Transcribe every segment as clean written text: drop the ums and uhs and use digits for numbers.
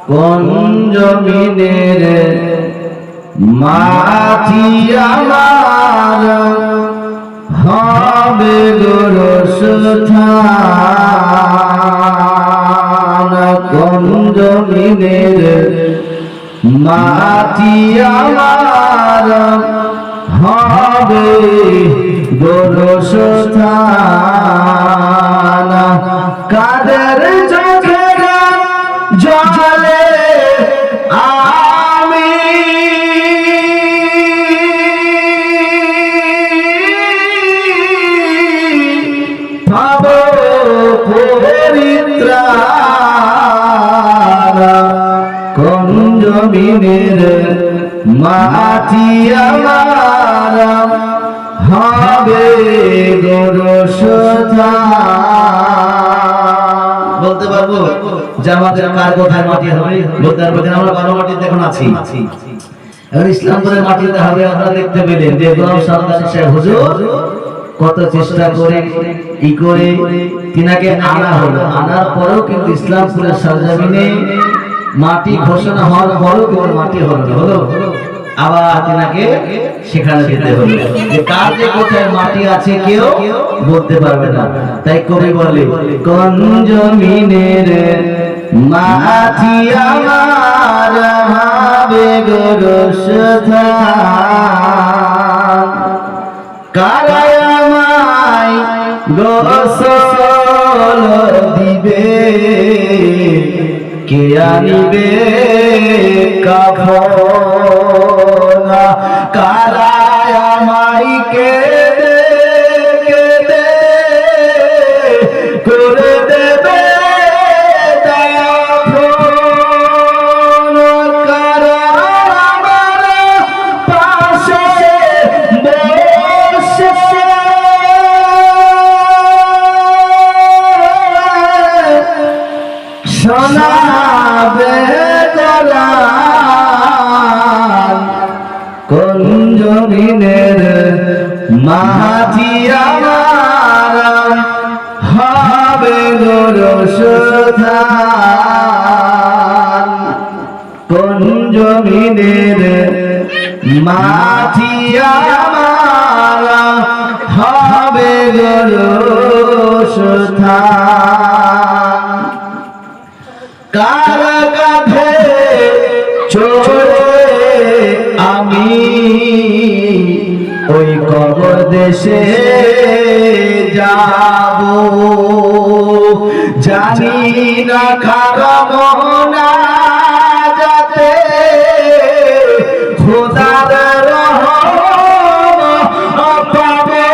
কোন জমিনের মাটি আমার হবে গোরস্থান। কোন জমিনের মাটি আমার হবে গোরস্থান। কাদের চোখের জলে আমি পাব পরিত্রাণ। কোন জমিনের মাটি আমার হবে গোরস্থান। বলতে পারবো যে আমাদের কার কোথায় মাটি হবে? বলতে পারবো যে আমরা ভালো মাটিতে এখন আছি। এখন ইসলামপুরের মাটিতে হবে। আপনারা দেখতে পেলেন যে গোলাম সরকার সাহেব হুজুর কত চেষ্টা করে তিনাকে আনা হলো। আনার পরেও কিন্তু ইসলামপুরের সরজমিনে মাটি ঘোষণা হওয়ার পরেও কিন্তু মাটি হলো। আবার তিনাকে সেখানে যেতে হলো। যে কার যে কোথায় মাটি আছে কেউ বলতে পারবে না। তাই কবি বলে কোন জমিনের মাটি আমার হবে গোরস্থান। কারা আমায় গোসল দিবে, কে আনিবে কাফন। কারা আমায় কেঁদে কেঁদে করে দেবে দাফন। কারা আমার পাশে বসে শোনাবে কোরআন। কোন জমিনের মাটি আমার হবে গোরস্থান। কোন জমিনের মাটি আমার হবে গোরস্থান। কার কাঁধে চড়ে আমি ওই কবর দেশে যাব, জানি না কার না যাতে খোদার রহম পাবো।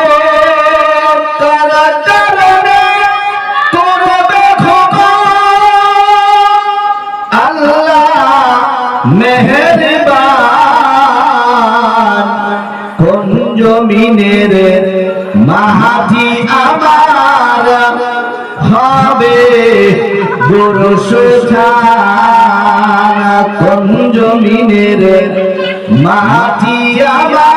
কার কারণে করবে খোদা আল্লাহ মেহেরবান। কোন জমিনের মাটি আমার হবে গোরস্থান। কোন জমিনের মাটি আমার